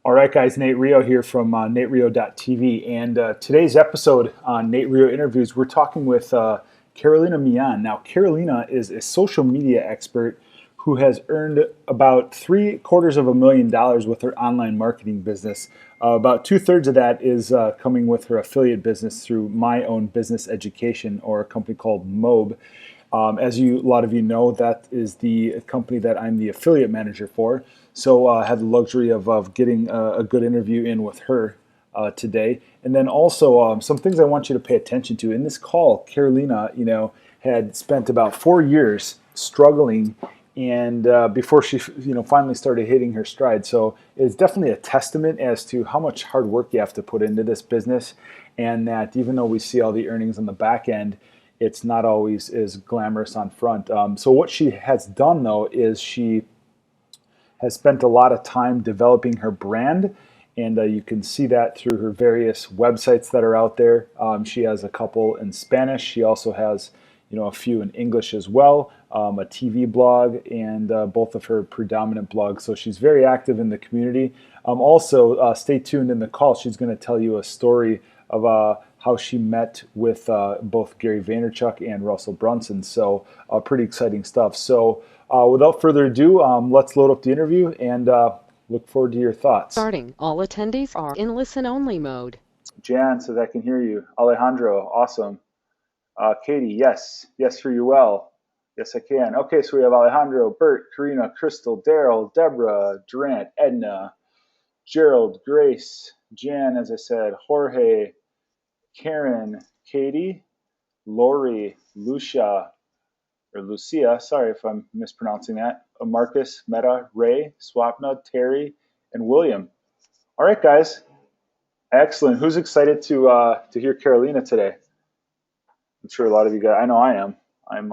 All right, guys, Nate Rio here from naterio.tv. And today's episode on Nate Rio Interviews, we're talking with Carolina Millan. Now, Carolina is a social media expert who has earned about $750,000 with her online marketing business. About two-thirds of that is coming with her affiliate business through My Own Business Education, or a company called MOB. As a lot of you know, that is the company that I'm the affiliate manager for. So I had the luxury of getting a good interview in with her today. And then also some things I want you to pay attention to. In this call, Carolina, had spent about 4 years struggling and before she finally started hitting her stride. So it's definitely a testament as to how much hard work you have to put into this business, and that even though we see all the earnings on the back end, it's not always as glamorous on front. So what she has done, though, is she has spent a lot of time developing her brand, and you can see that through her various websites that are out there. She has a couple in Spanish. She also has, a few in English as well, a TV blog, and both of her predominant blogs. So she's very active in the community. Also, stay tuned in the call. She's going to tell you a story of how she met with both Gary Vaynerchuk and Russell Brunson. So pretty exciting stuff. So without further ado, let's load up the interview and look forward to your thoughts. Starting. All attendees are in listen-only mode. Jan says I can hear you. Alejandro, awesome. Katie, yes. Yes, hear you well. Yes, I can. Okay, so we have Alejandro, Bert, Karina, Crystal, Daryl, Deborah, Durant, Edna, Gerald, Grace, Jan, as I said, Jorge, Karen, Katie, Lori, Lucia, sorry if I'm mispronouncing that, Marcus, Meta, Ray, Swapna, Terry, and William. All right, guys. Excellent. Who's excited to hear Carolina today? I'm sure a lot of you guys. I know I am. I'm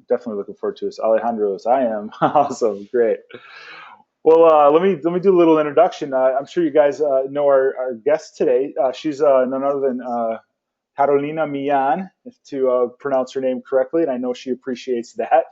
definitely looking forward to this. Alejandro's. I am. Awesome. Great. Well, let me do a little introduction. I'm sure you guys know our guest today. She's none other than Carolina Millan, to pronounce her name correctly, and I know she appreciates that.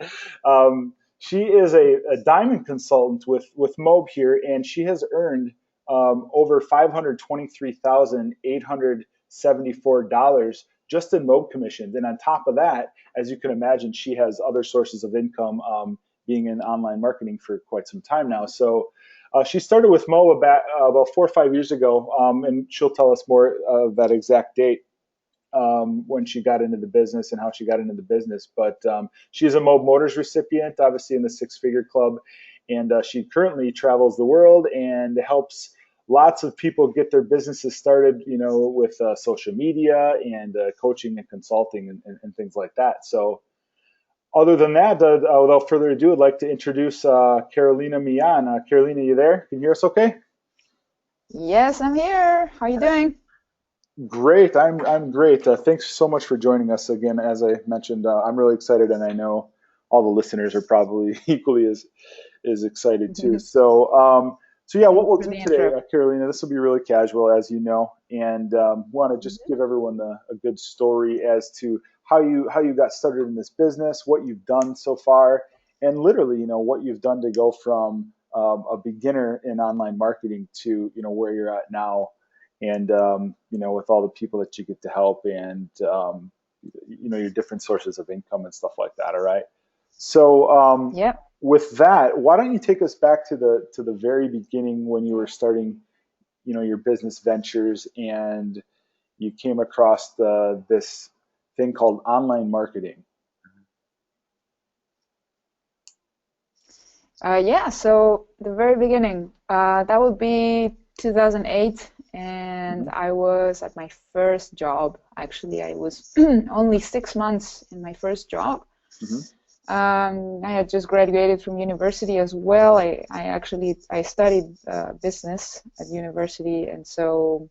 She is a diamond consultant with MOB here, and she has earned over $523,874 just in MOB commissions. And on top of that, as you can imagine, she has other sources of income, being in online marketing for quite some time now. So she started with MOB about 4 or 5 years ago, and she'll tell us more of that exact date. When she got into the business and how she got into the business. But she is a MOB Motors recipient, obviously in the six-figure club, and she currently travels the world and helps lots of people get their businesses started, with social media and coaching and consulting and things like that. So other than that, without further ado, I'd like to introduce Carolina Millan. Carolina, you there? Can you hear us okay? Yes, I'm here. How are you doing? Great. I'm great. Thanks so much for joining us again. As I mentioned, I'm really excited, and I know all the listeners are probably equally as excited too. So yeah, what we'll do today, Carolina, this will be really casual, as you know, and want to just give everyone a good story as to how you got started in this business, what you've done so far, and literally, what you've done to go from a beginner in online marketing to where you're at now. And with all the people that you get to help, and your different sources of income and stuff like that. All right. So Yep. with that, why don't you take us back to the very beginning when you were starting, your business ventures, and you came across this thing called online marketing. Yeah, so the very beginning, that would be 2008, and I was at my first job. Actually, I was only 6 months in my first job. I had just graduated from university as well. I studied business at university, and so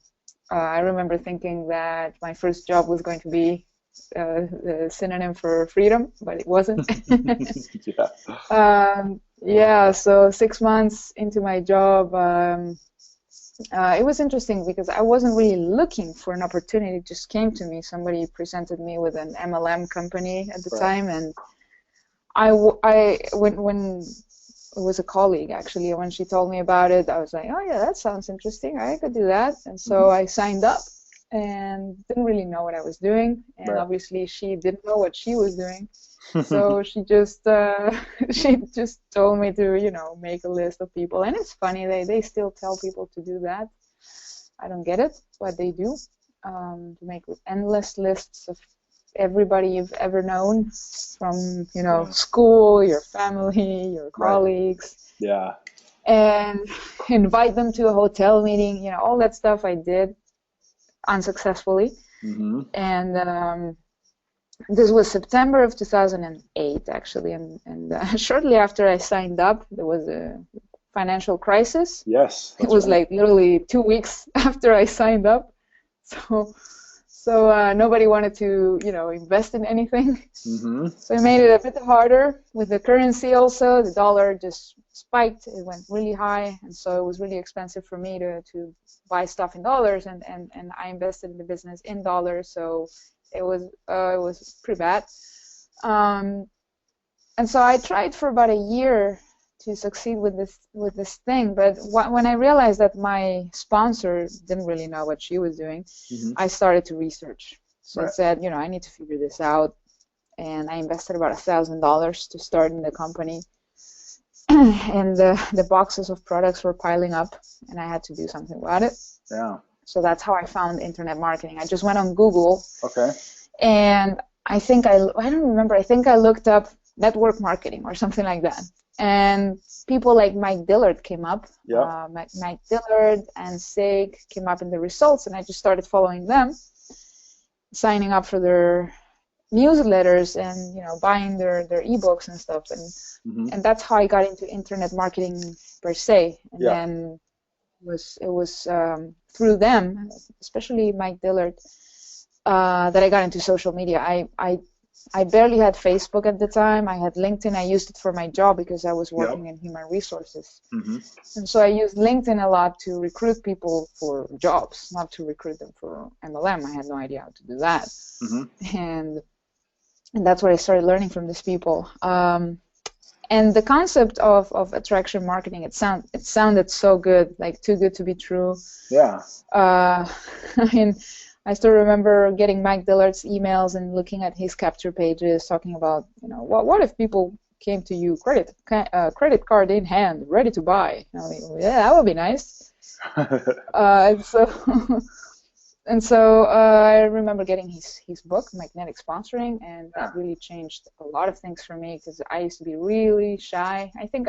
I remember thinking that my first job was going to be the synonym for freedom, but it wasn't. Yeah, so 6 months into my job, it was interesting because I wasn't really looking for an opportunity. It just came to me. Somebody presented me with an MLM company at the time, and when was a colleague actually. And when she told me about it, I was like, oh yeah, that sounds interesting. I could do that. And so I signed up and didn't really know what I was doing. And Right. obviously she didn't know what she was doing. So she just told me to, you know, make a list of people. And it's funny, they still tell people to do that. I don't get it, but they do. To make endless lists of everybody you've ever known, from, you know, school, your family, your colleagues, Yeah. and invite them to a hotel meeting, you know, all that stuff I did unsuccessfully. And this was September of 2008, actually, and shortly after I signed up, there was a financial crisis. Yes. It was like literally 2 weeks after I signed up. So nobody wanted to, you know, invest in anything. So it made it a bit harder with the currency also. The dollar just spiked. It went really high. And so it was really expensive for me to buy stuff in dollars. And I invested in the business in dollars. So it was pretty bad. And so I tried for about a year to succeed with this thing, but when I realized that my sponsor didn't really know what she was doing, I started to research. So I said, you know, I need to figure this out, and I invested about $1,000 to start in the company, and the boxes of products were piling up, and I had to do something about it. Yeah. So that's how I found internet marketing. I just went on Google. Okay. And I think I don't remember. I think I looked up network marketing or something like that. And people like Mike Dillard came up. Yeah. Mike Dillard and Sig came up in the results, and I just started following them, signing up for their newsletters and, you know, buying their ebooks and stuff. And that's how I got into internet marketing per se. And then it was through them, especially Mike Dillard, that I got into social media. I barely had Facebook at the time. I had LinkedIn. I used it for my job because I was working in human resources. And so I used LinkedIn a lot to recruit people for jobs, not to recruit them for MLM. I had no idea how to do that. And that's where I started learning from these people. And the concept of attraction marketing, it sounded so good, like too good to be true. Yeah. I mean, I still remember getting Mike Dillard's emails and looking at his capture pages, talking about, you know, what if people came to you credit card in hand, ready to buy? You know, yeah, that would be nice. And so I remember getting his book, Magnetic Sponsoring, and that really changed a lot of things for me, because I used to be really shy. I think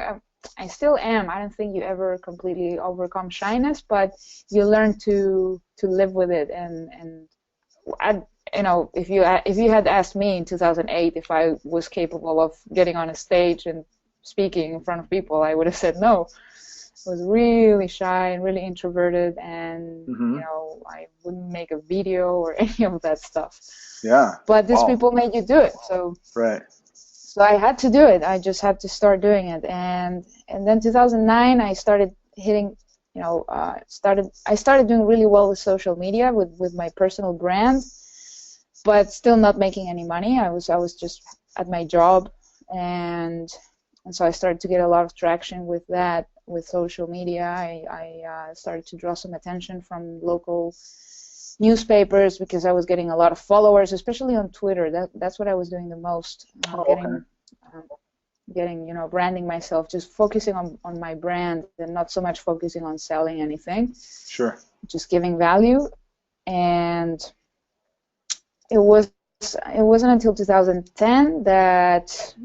I still am. I don't think you ever completely overcome shyness, but you learn to live with it. And you know, if you had asked me in 2008 if I was capable of getting on a stage and speaking in front of people, I would have said no. I was really shy and really introverted, and you know, I wouldn't make a video or any of that stuff. Yeah. But these people made you do it, so So I had to do it. I just had to start doing it, and then 2009 I started hitting, you know, I started doing really well with social media, with my personal brand, but still not making any money. I was just at my job, and so I started to get a lot of traction with that. With social media, I started to draw some attention from local newspapers because I was getting a lot of followers, especially on Twitter. That's what I was doing the most. Getting, you know, branding myself, just focusing on my brand and not so much focusing on selling anything. Sure. Just giving value. And it wasn't until 2010 that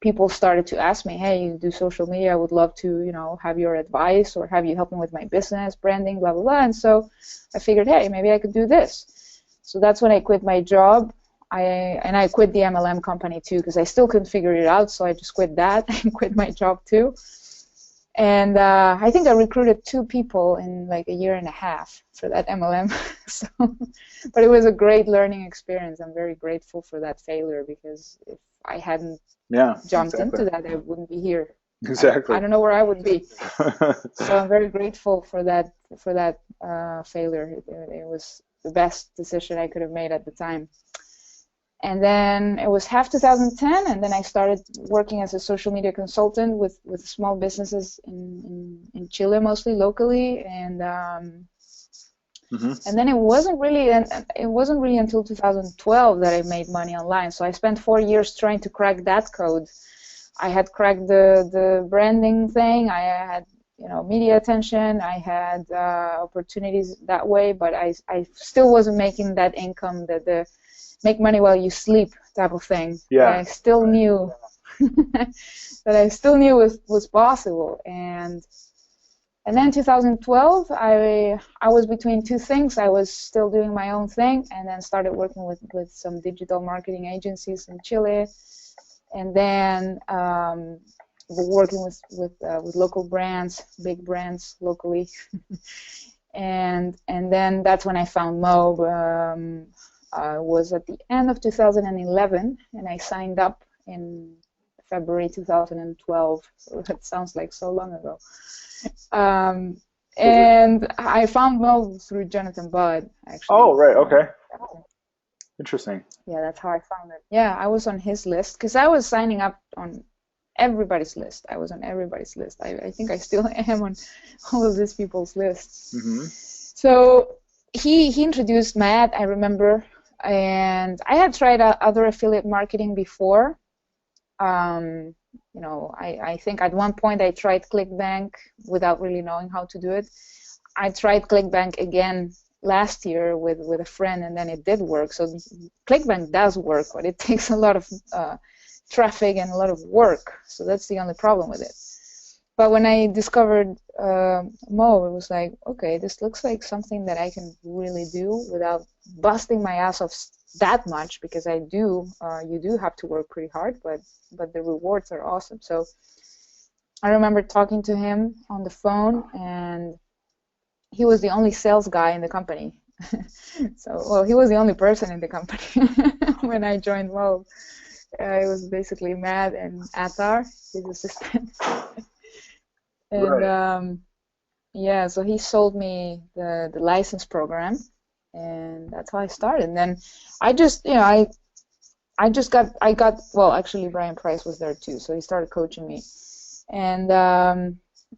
people started to ask me, hey, you do social media, I would love to, you know, have your advice or have you help me with my business, branding, blah, blah, blah. And so I figured, hey, maybe I could do this. So that's when I quit my job. I quit the MLM company too, because I still couldn't figure it out. So I just quit that and quit my job too. And I think I recruited 2 people in like a year and a half for that MLM. But it was a great learning experience. I'm very grateful for that failure, because if I hadn't jumped into that, I wouldn't be here. Exactly. I don't know where I would be. So I'm very grateful for that failure. It was the best decision I could have made at the time. And then it was half 2010, and then I started working as a social media consultant with small businesses in Chile, mostly locally, and then it wasn't really until 2012 that I made money online. So I spent 4 years trying to crack that code. I had cracked the branding thing. I had media attention. I had opportunities that way, but I still wasn't making that income, the make money while you sleep type of thing. Yeah. That I still knew was possible. And then 2012, I was between two things. I was still doing my own thing, and then started working with some digital marketing agencies in Chile, and then working with local brands, big brands locally, and then that's when I found Mob. Was at the end of 2011, and I signed up in February 2012. So that sounds like so long ago. And I found Mo through Jonathan Budd, actually. Oh, right. Okay. Interesting. Yeah, that's how I found it. Yeah, I was on his list because I was signing up on everybody's list. I was on everybody's list. I think I still am on all of these people's lists. Mm-hmm. So he introduced Matt, I remember, and I had tried other affiliate marketing before. I think at one point I tried ClickBank without really knowing how to do it. I tried ClickBank again last year with a friend, and then it did work. So ClickBank does work, but it takes a lot of traffic and a lot of work. So that's the only problem with it. But when I discovered Mo, it was like, okay, this looks like something that I can really do without busting my ass off that much, because you do have to work pretty hard, but the rewards are awesome. So I remember talking to him on the phone, and he was the only sales guy in the company. He was the only person in the company when I joined Mo. It was basically Matt and Atar, his assistant. And right. So he sold me the license program, and that's how I started. And then I got actually Brian Price was there too, so he started coaching me, and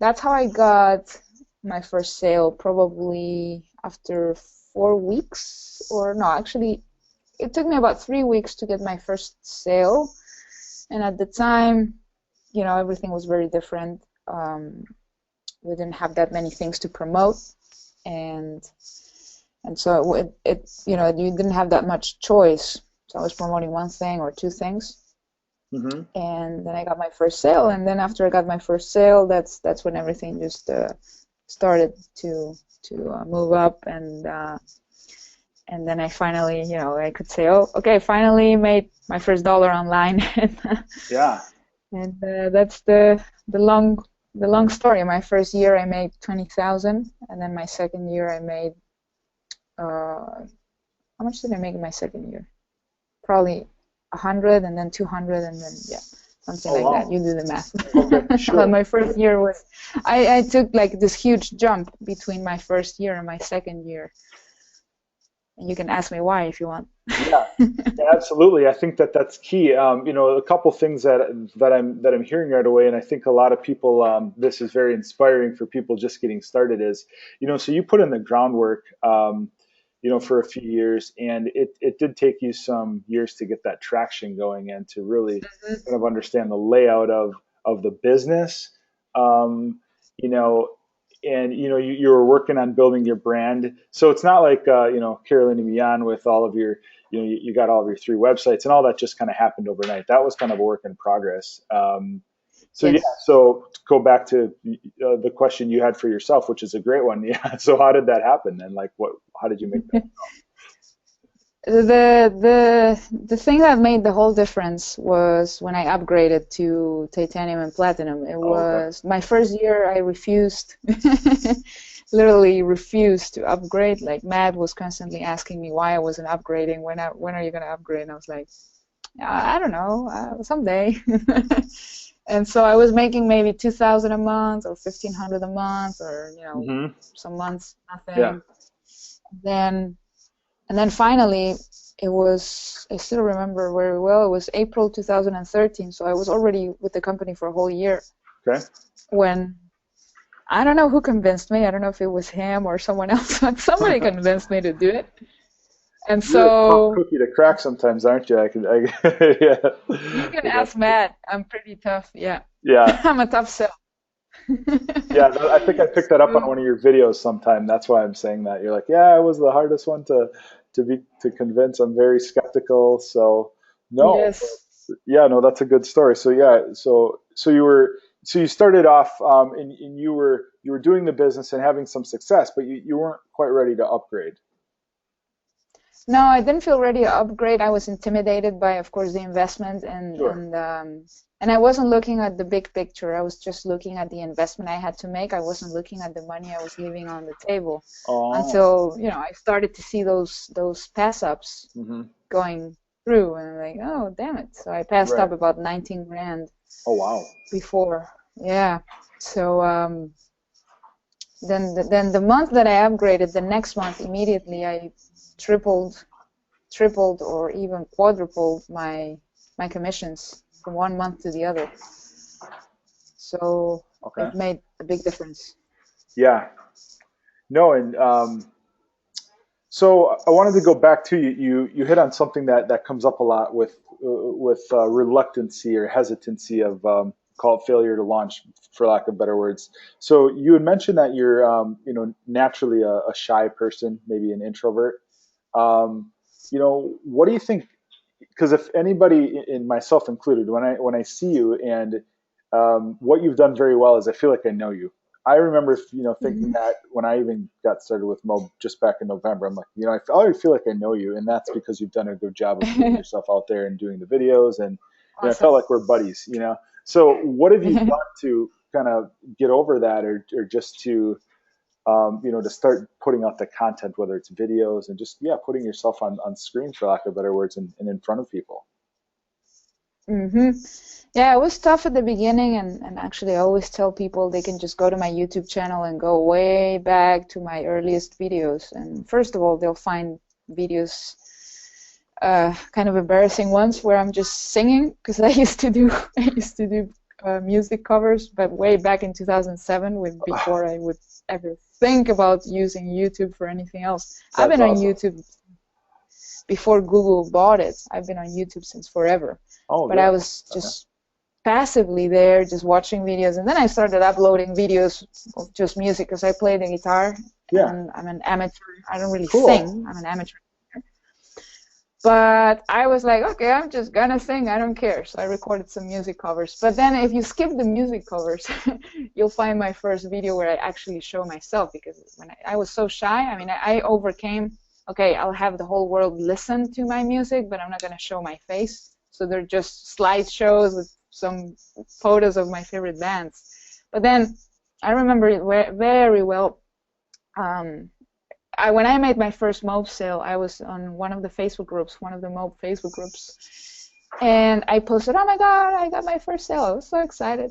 that's how I got my first sale, probably after 4 weeks, or no, actually it took me about 3 weeks to get my first sale. And at the time, everything was very different. We didn't have that many things to promote, and so you didn't have that much choice. So I was promoting one thing or two things, Mm-hmm. and then I got my first sale. And then after I got my first sale, that's when everything just started to move up, and then I finally, I could say, oh, okay, finally made my first dollar online. Yeah. And that's the long story. My first year I made 20,000, and then my second year I made how much did I make in my second year? Probably 100, and then 200, and then something like that. You do the math. Okay, sure. But my first year was I took like this huge jump between my first year and my second year. And you can ask me why if you want. Yeah, absolutely. I think that's key. A couple things that I'm hearing right away, and I think a lot of people, this is very inspiring for people just getting started. Is so you put in the groundwork, for a few years, and it did take you some years to get that traction going and to really kind of understand the layout of the business. You know, and you were working on building your brand, so it's not like Carolina Millan with all of your you got all of your 3 websites and all that just kind of happened overnight. That was kind of a work in progress. Yes. So to go back to the question you had for yourself, which is a great one. Yeah. So how did that happen, and how did you make that? The thing that made the whole difference was when I upgraded to titanium and platinum. It was my first year. I refused, literally refused to upgrade. Like Matt was constantly asking me why I wasn't upgrading. When are you gonna upgrade? And I was like, I don't know, someday. And so I was making maybe 2,000 a month or 1,500 a month, or some months nothing. Yeah. And then finally, it was, I still remember very well, it was April 2013, so I was already with the company for a whole year Okay. when, I don't know who convinced me, I don't know if it was him or someone else, but somebody convinced me to do it. And You're a tough so cookie to crack sometimes, aren't you? Yeah. you can Yeah. ask Matt, I'm pretty tough, yeah. Yeah. I'm a tough sell. Yeah, I think I picked that up on So, one of your videos sometime. That's why I'm saying that. You're like, yeah, it was the hardest one to convince. I'm very skeptical. So no, yes. yeah, no, that's a good story. So yeah, so you started off, and you were doing the business and having some success, but you weren't quite ready to upgrade. No, I didn't feel ready to upgrade. I was intimidated by, of course, the investment Sure. and I wasn't looking at the big picture. I was just looking at the investment I had to make. I wasn't looking at the money I was leaving on the table Oh. until, I started to see those pass ups Hmm. going through, and I'm like, oh, damn it. So I passed Right. up about 19 grand Oh wow. before. Yeah. So then the month that I upgraded, the next month immediately I tripled or even quadrupled my commissions from one month to the other. So Okay. it made a big difference. Yeah. No, and so I wanted to go back to you. You hit on something that comes up a lot with reluctancy or hesitancy of call it failure to launch, for lack of better words. So you had mentioned that you're naturally a shy person, maybe an introvert. Um, what do you think? Because if anybody, in myself included, when I see you and what you've done very well is I feel like I know you. I remember, thinking Hmm. that when I even got started with Mo just back in November, I'm like, I already feel like I know you, and that's because you've done a good job of getting yourself out there and doing the videos, and I felt Awesome. like we're buddies. So what have you done to kind of get over that, or just to start putting out the content, whether it's videos and just putting yourself on screen, for lack of better words, and in front of people. hmm Yeah, it was tough at the beginning, and actually, I always tell people they can just go to my YouTube channel and go way back to my earliest videos. And first of all, they'll find videos, kind of embarrassing ones where I'm just singing because I used to do music covers, but way back in 2007, before I would ever think about using YouTube for anything else. I've That's been on awesome. YouTube before Google bought it. I've been on YouTube since forever, Oh, but I good. was Okay. just passively there, just watching videos, and then I started uploading videos of just music because I play the guitar Yeah. and I'm an amateur. I don't really Cool. sing. I'm an amateur. But I was like, okay, I'm just gonna sing. I don't care. So I recorded some music covers. But then if you skip the music covers, you'll find my first video where I actually show myself, because when I was so shy, I mean, I overcame, okay, I'll have the whole world listen to my music, but I'm not gonna show my face. So they're just slideshows with some photos of my favorite bands. But then I remember it very well. Um, when I made my first mob sale, I was on one of the Facebook groups, one of the mob Facebook groups, and I posted, "Oh my God, I got my first sale!" I was so excited.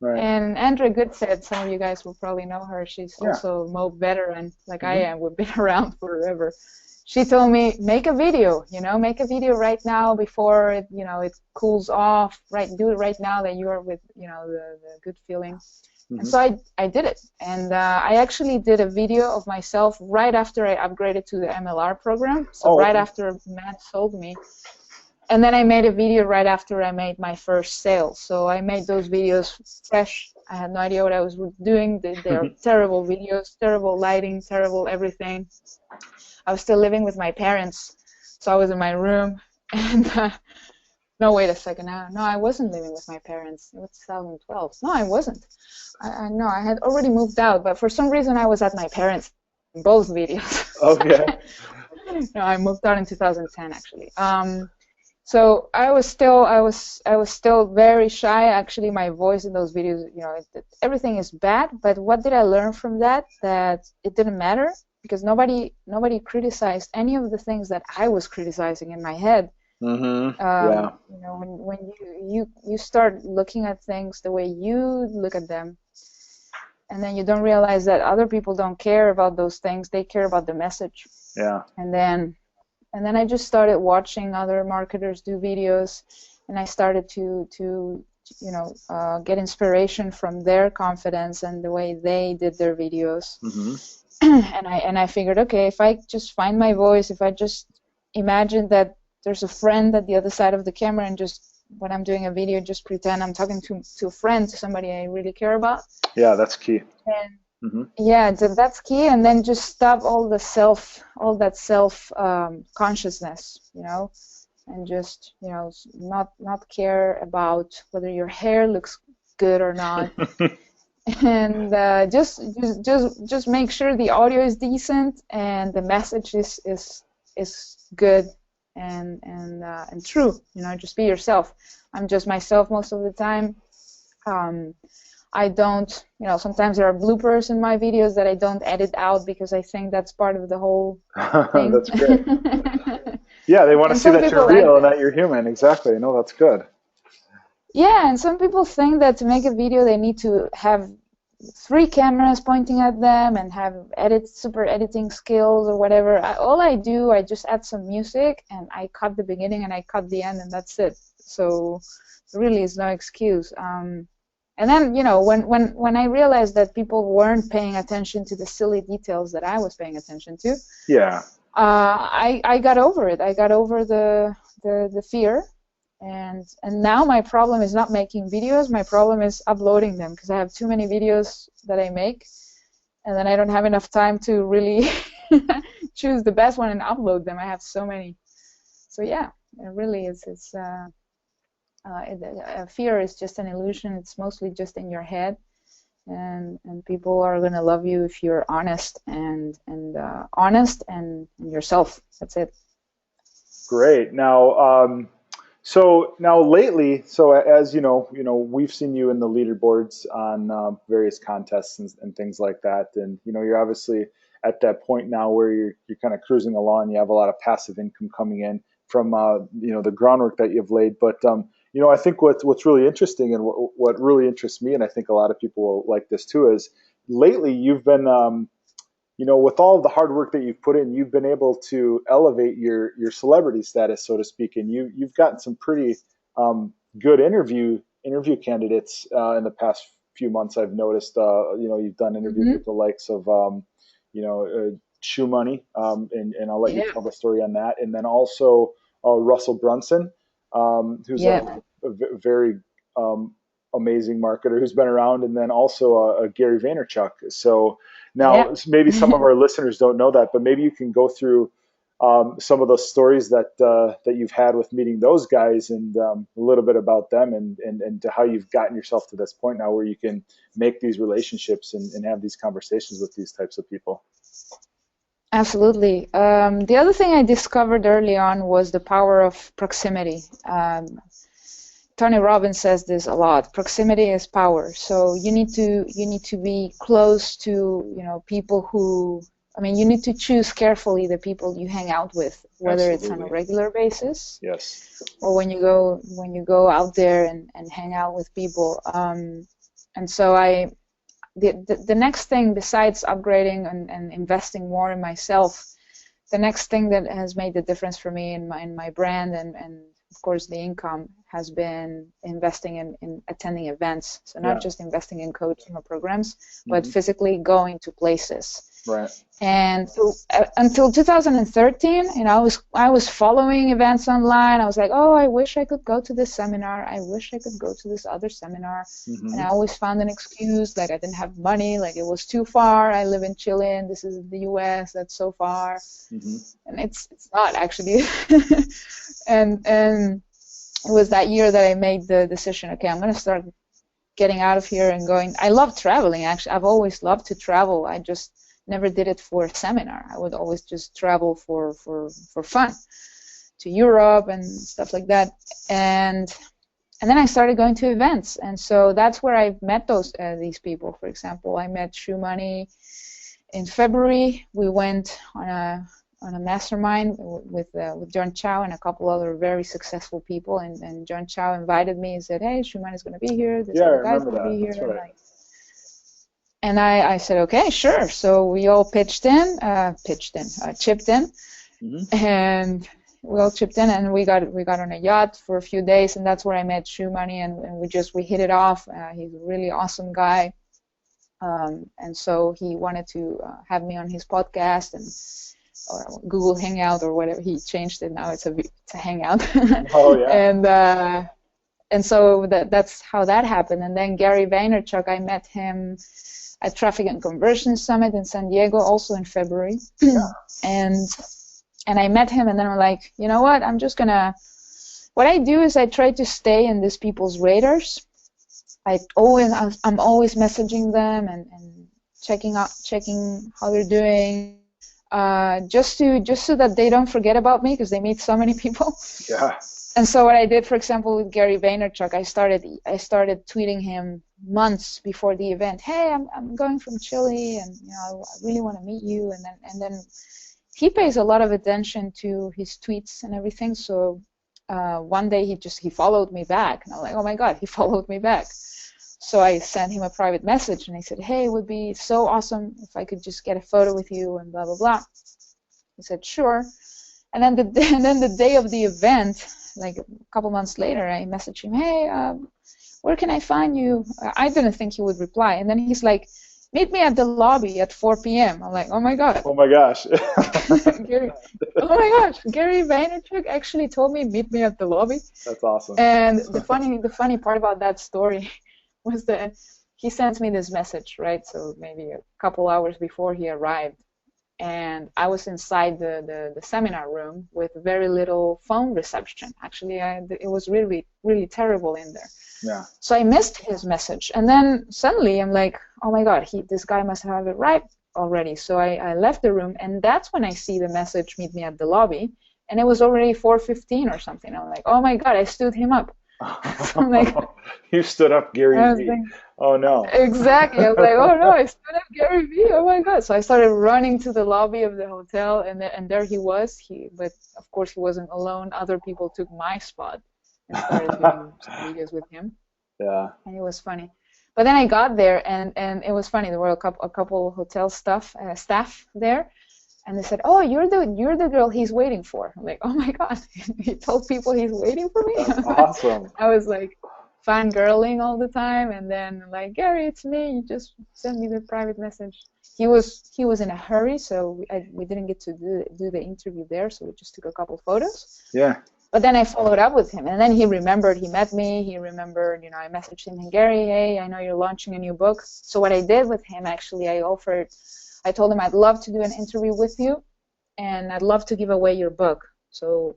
Right. And Andrea Goodstead, some of you guys will probably know her. She's Yeah. also a mob veteran, like I Hmm. am. We've been around forever. She told me, make a video, make a video right now before it cools off. Right, do it right now that you are with, the good feeling. And Hmm. so I did it. And I actually did a video of myself right after I upgraded to the MLR program. So Oh, right okay. after Matt sold me. And then I made a video right after I made my first sale. So I made those videos fresh. I had no idea what I was doing. They're terrible videos, terrible lighting, terrible everything. I was still living with my parents. So I was in my room. And no, wait a second. No, I wasn't living with my parents. It was 2012. No, I wasn't. No, I had already moved out, but for some reason I was at my parents' in both videos. Okay. No, I moved out in 2010 actually. So I was still very shy. Actually, my voice in those videos, everything is bad. But what did I learn from that? That it didn't matter because nobody criticized any of the things that I was criticizing in my head. Hmm. Yeah. When you start looking at things the way you look at them, and then you don't realize that other people don't care about those things, they care about the message. Yeah. And then and then I just started watching other marketers do videos, and I started to get inspiration from their confidence and the way they did their videos. And I figured, okay, if I just find my voice, if I just imagine that there's a friend at the other side of the camera, and just when I'm doing a video, just pretend I'm talking to a friend, to somebody I really care about. Yeah, that's key. And yeah, that's key. And then just stop all that self consciousness, and just not care about whether your hair looks good or not. And just make sure the audio is decent and the message is good and true. Just be yourself. I'm just myself most of the time. I don't, sometimes there are bloopers in my videos that I don't edit out because I think that's part of the whole thing. That's great. Yeah, they want to see that you're real and that you're human. Exactly. No, that's good. Yeah, and some people think that to make a video they need to have 3 cameras pointing at them and have super editing skills or whatever. All I do, I just add some music and I cut the beginning and I cut the end, and that's it. So there really is no excuse. And then, when I realized that people weren't paying attention to the silly details that I was paying attention to, yeah, I got over it. I got over the fear. And now my problem is not making videos. My problem is uploading them, because I have too many videos that I make, and then I don't have enough time to really choose the best one and upload them. I have so many. So yeah, it really is. Fear is just an illusion. It's mostly just in your head, and people are gonna love you if you're honest and yourself. That's it. Great. Now. So now lately, as you know, we've seen you in the leaderboards on various contests and things like that, and you're obviously at that point now where you're kind of cruising along. You have a lot of passive income coming in from the groundwork that you've laid. But I think what's really interesting and what really interests me, and I think a lot of people will like this too, is lately you've been with all of the hard work that you've put in, you've been able to elevate your celebrity status, so to speak, and you've gotten some pretty good interview candidates in the past few months. I've noticed, you've done interviews with the likes of, Shoemoney, and I'll let you tell the story on that, and then also Russell Brunson, who's a very amazing marketer who's been around, and then also Gary Vaynerchuk. So now maybe some of our listeners don't know that, but maybe you can go through some of those stories that you've had with meeting those guys, and a little bit about them, and to how you've gotten yourself to this point now where you can make these relationships and have these conversations with these types of people. Absolutely. The other thing I discovered early on was the power of proximity. Tony Robbins says this a lot. Proximity is power. So you need to be close to people who. I mean, you need to choose carefully the people you hang out with, whether it's on a regular basis, or when you go out there and hang out with people. And so the next thing, besides upgrading and investing more in myself, the next thing that has made the difference for me in my brand and of course the income has been investing in attending events. So not just investing in coaching or programs, but physically going to places. Right. And so, until 2013, I was following events online. I was like, oh, I wish I could go to this seminar. I wish I could go to this other seminar. And I always found an excuse, like I didn't have money, like it was too far. I live in Chile, and this is the U.S. That's so far, and it's not actually. and it was that year that I made the decision. Okay, I'm going to start getting out of here and going. I love traveling. Actually, I've always loved to travel. I just never did it for a seminar. I would always just travel for fun to Europe and stuff like that. And then I started going to events, and so that's where I met these people. For example, I met Shoemoney in February. We went on a mastermind with John Chow and a couple other very successful people, and John Chow invited me and said, "Hey, Shoemoney is going to be here. This other guy's going to be here." That's right. And I said, okay, sure. So we all chipped in, And we all chipped in, and we got on a yacht for a few days, and that's where I met Shoemoney, and we hit it off. He's a really awesome guy, and so he wanted to have me on his podcast and or Google Hangout or whatever. He changed it now; it's a Hangout. Oh yeah. And so that's how that happened. And then Gary Vaynerchuk, I met him at Traffic and Conversion Summit in San Diego, also in February. Yeah. And I met him, and then I'm like, you know what? What I do is I try to stay in these people's radars. I'm always messaging them and checking how they're doing, just so that they don't forget about me, because they meet so many people. Yeah. And so what I did, for example, with Gary Vaynerchuk, I started tweeting him months before the event. Hey, I'm going from Chile, and I really want to meet you. And then he pays a lot of attention to his tweets and everything. So one day he followed me back, and I'm like, oh my God, he followed me back. So I sent him a private message, and I said, hey, it would be so awesome if I could just get a photo with you, and blah blah blah. He said sure. And then the day of the event, like a couple months later, I messaged him, hey, where can I find you? I didn't think he would reply. And then he's like, meet me at the lobby at 4 p.m. I'm like, oh my God. Oh my gosh. Oh my gosh. Gary Vaynerchuk actually told me, meet me at the lobby. That's awesome. And the funny part about that story was that he sent me this message, right? So maybe a couple hours before he arrived. And I was inside the seminar room with very little phone reception. Actually, it was really, really terrible in there. Yeah. So I missed his message. And then suddenly I'm like, oh my God, this guy must have arrived already. So I left the room, and that's when I see the message, meet me at the lobby. And it was already 4:15 or something. I'm like, oh my God, I stood him up. So I'm like, you stood up Gary V. Oh no. Exactly. I was like, oh no, I stood up Gary V. Oh my God. So I started running to the lobby of the hotel, and there he was. But of course he wasn't alone. Other people took my spot and started doing some videos with him. Yeah. And it was funny. But then I got there, and it was funny. There were a couple hotel staff there. And they said, "Oh, you're the girl he's waiting for." I'm like, "Oh my God!" He told people he's waiting for me. That's awesome. I was like fangirling all the time, and then like, "Gary, it's me. You just sent me the private message." He was in a hurry, so we didn't get to do the interview there. So we just took a couple photos. Yeah. But then I followed up with him, and then he remembered he met me. He remembered, I messaged him, "Hey, Gary, hey, I know you're launching a new book." So what I did with him, actually, I told him I'd love to do an interview with you, and I'd love to give away your book. So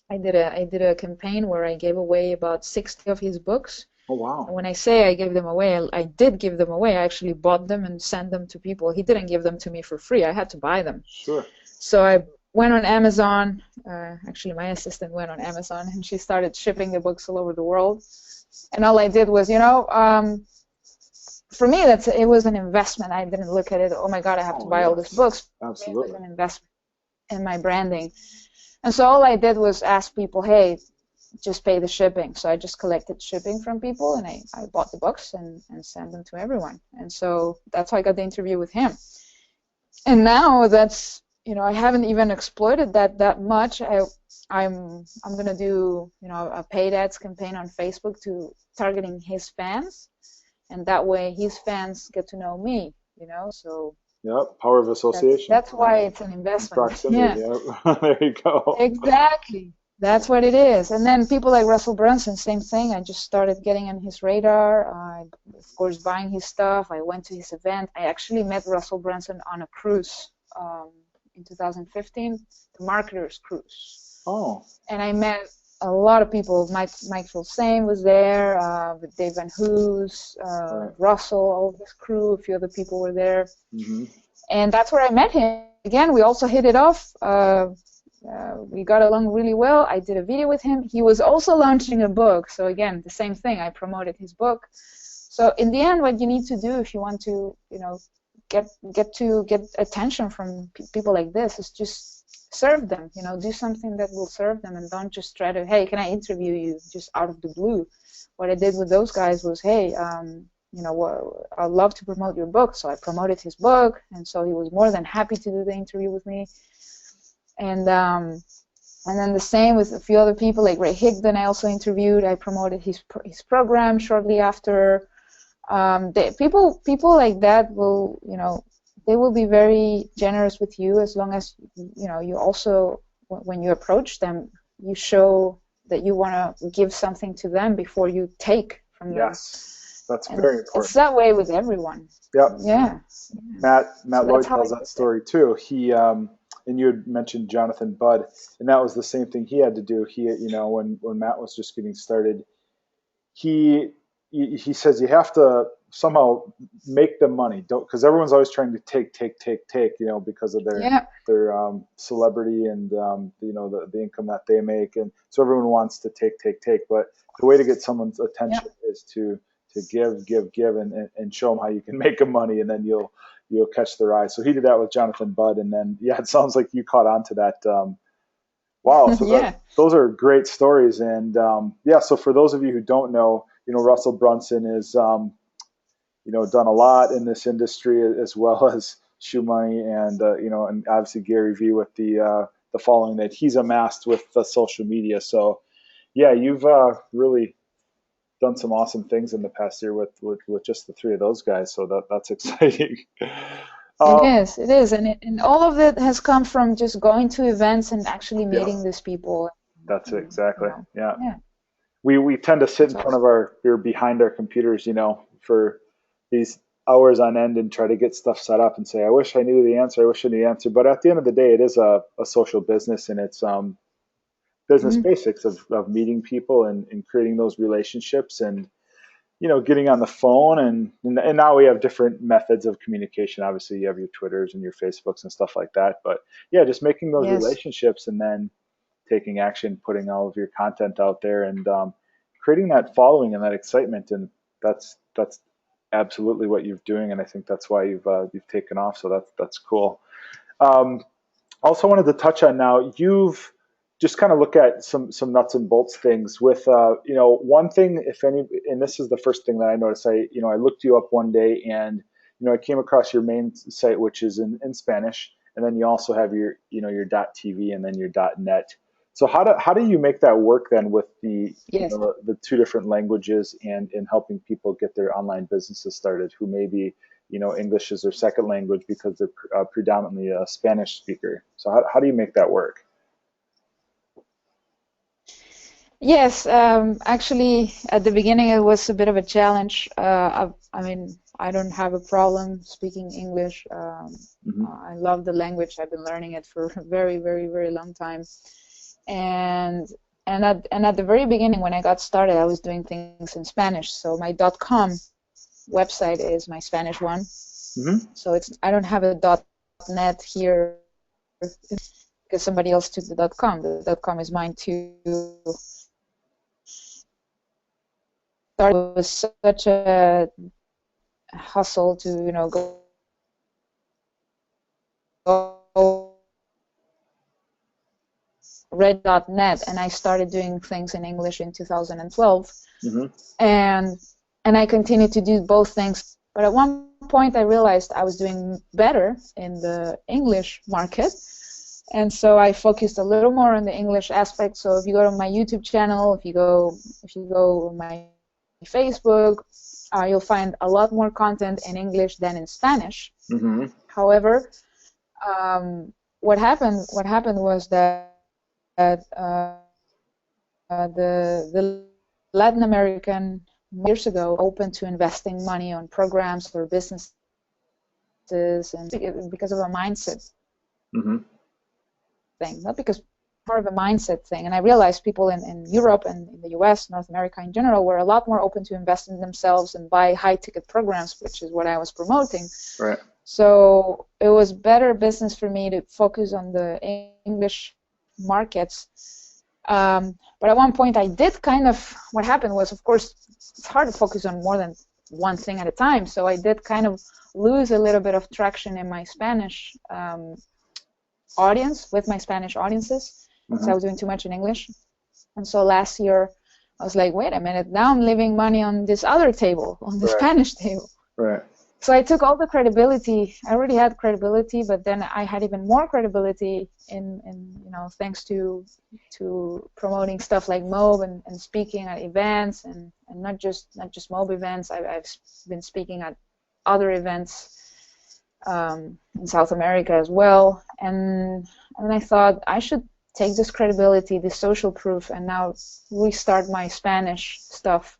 I did a campaign where I gave away about 60 of his books. Oh wow! And when I say I gave them away, I did give them away. I actually bought them and sent them to people. He didn't give them to me for free. I had to buy them. Sure. So I went on Amazon. Actually, my assistant went on Amazon, and she started shipping the books all over the world. And all I did was, for me, it was an investment. I didn't look at it, oh my God, I have to buy all these books. Absolutely. It was an investment in my branding. And so all I did was ask people, hey, just pay the shipping. So I just collected shipping from people, and I bought the books and sent them to everyone. And so that's how I got the interview with him. And now that's, I haven't even exploited that much. I'm going to do, a paid ads campaign on Facebook targeting his fans. And that way his fans get to know me, so. Yep, power of association. That's why it's an investment. Proximity, yeah. There you go. Exactly. That's what it is. And then people like Russell Brunson, same thing. I just started getting on his radar. Of course, buying his stuff. I went to his event. I actually met Russell Brunson on a cruise in 2015, the Marketers Cruise. Oh. And I met a lot of people. Michael Same was there, with Dave Van Hoos, Right. Russell, all of his crew, a few other people were there. Mm-hmm. And that's where I met him. Again, we also hit it off. We got along really well. I did a video with him. He was also launching a book. So again, the same thing. I promoted his book. So in the end, what you need to do if you want to, get attention from people like this is just serve them, do something that will serve them, and don't just try to, hey, can I interview you just out of the blue. What I did with those guys was, hey, I'd love to promote your book. So I promoted his book, and so he was more than happy to do the interview with me. And then the same with a few other people, like Ray Higdon I also interviewed. I promoted his program shortly after. People like that will, they will be very generous with you as long as, you also, when you approach them, you show that you want to give something to them before you take from them. Yes, that's very important. It's that way with everyone. Yep. Yeah. Matt So Lloyd tells that story too. He and you had mentioned Jonathan Budd, and that was the same thing he had to do. He, when Matt was just getting started, he says you have to somehow make them money, don't, because everyone's always trying to take, because of their celebrity and the income that they make, and so everyone wants to take. But the way to get someone's attention is to give and show them how you can make them money, and then you'll catch their eye. So he did that with Jonathan Budd, and then it sounds like you caught on to that. Wow, so those are great stories, and so for those of you who don't know, Russell Brunson is done a lot in this industry, as well as Shoemoney, and and obviously Gary Vee with the following that he's amassed with social media. So you've really done some awesome things in the past year with just the three of those guys. So that's exciting. It is, and all of it has come from just going to events and actually meeting these people. That's it, exactly. Yeah. We tend to sit in front of we're behind our computers, for these hours on end and try to get stuff set up and say, I wish I knew the answer. But at the end of the day, it is a social business, and it's business basics of meeting people and creating those relationships, and getting on the phone, and now we have different methods of communication. Obviously, you have your Twitters and your Facebooks and stuff like that. But just making those relationships, and then taking action, putting all of your content out there, and creating that following and that excitement. And that's absolutely what you're doing, and I think that's why you've taken off. So that's cool. Also wanted to touch on, now you've just kind of look at some nuts and bolts things with, one thing, if any, and this is the first thing that I noticed. I looked you up one day, and, I came across your main site, which is in Spanish. And then you also have your .tv and then your .net. So how do you make that work then with the two different languages, and in helping people get their online businesses started who maybe, English is their second language because they're predominantly a Spanish speaker. So how do you make that work? Yes, actually, at the beginning it was a bit of a challenge. I don't have a problem speaking English. I love the language. I've been learning it for a very, very, very long time. And at the very beginning, when I got started, I was doing things in Spanish. So my .com website is my Spanish one. So I don't have a .net here because somebody else took the .com. The .com is mine too. It was such a hustle to go red.net, and I started doing things in English in 2012, and I continued to do both things. But at one point I realized I was doing better in the English market, and so I focused a little more on the English aspect. So if you go to my YouTube channel, if you go on my Facebook, you'll find a lot more content in English than in Spanish. However, what happened was that the Latin American years ago open to investing money on programs or businesses, and because of a mindset thing, not because more of a mindset thing. And I realized people in Europe and in the US, North America in general, were a lot more open to invest in themselves and buy high-ticket programs, which is what I was promoting. Right. So it was better business for me to focus on the English markets. But at one point I did what happened was, of course, it's hard to focus on more than one thing at a time. So I did kind of lose a little bit of traction in my Spanish audience, with my Spanish audiences. So I was doing too much in English. And so last year I was like, wait a minute, now I'm leaving money on this other table, on the Spanish table. Right. So I took all the credibility. I already had credibility, but then I had even more credibility in thanks to promoting stuff like MOB and speaking at events and not just MOB events. I've been speaking at other events in South America as well. And I thought I should take this credibility, this social proof, and now restart my Spanish stuff.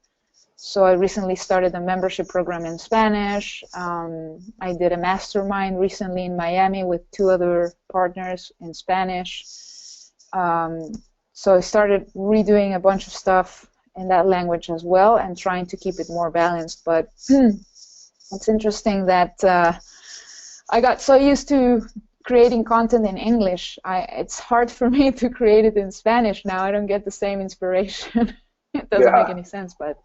So I recently started a membership program in Spanish. I did a mastermind recently in Miami with 2 other partners in Spanish. So I started redoing a bunch of stuff in that language as well and trying to keep it more balanced. But it's interesting that I got so used to creating content in English. It's hard for me to create it in Spanish now. I don't get the same inspiration. It doesn't make any sense, but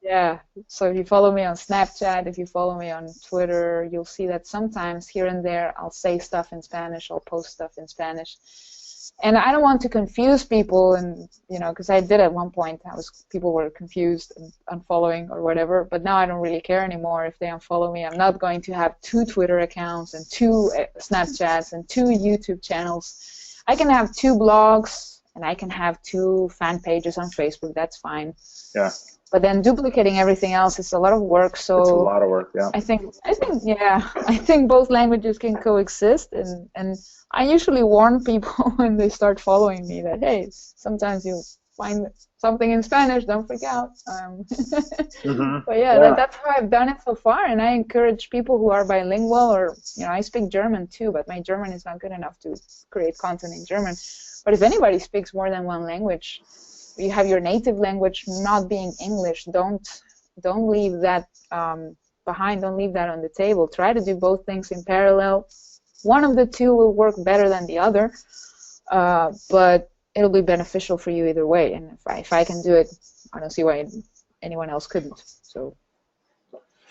yeah, so if you follow me on Snapchat, if you follow me on Twitter, you'll see that sometimes here and there I'll say stuff in Spanish, I'll post stuff in Spanish. And I don't want to confuse people, and because I did at one point, people were confused and unfollowing or whatever, but now I don't really care anymore if they unfollow me. I'm not going to have 2 Twitter accounts and 2 Snapchats and 2 YouTube channels. I can have 2 blogs, and I can have 2 fan pages on Facebook. That's fine. Yeah. But then duplicating everything else is a lot of work. So it's a lot of work. Yeah. I think both languages can coexist, and I usually warn people when they start following me that, hey, sometimes you find something in Spanish, don't freak out. But that's how I've done it so far, and I encourage people who are bilingual, or I speak German too, but my German is not good enough to create content in German. But if anybody speaks more than one language, you have your native language not being English, don't leave that behind, don't leave that on the table. Try to do both things in parallel. One of the 2 will work better than the other, but it'll be beneficial for you either way. And if I can do it, I don't see why anyone else couldn't. So.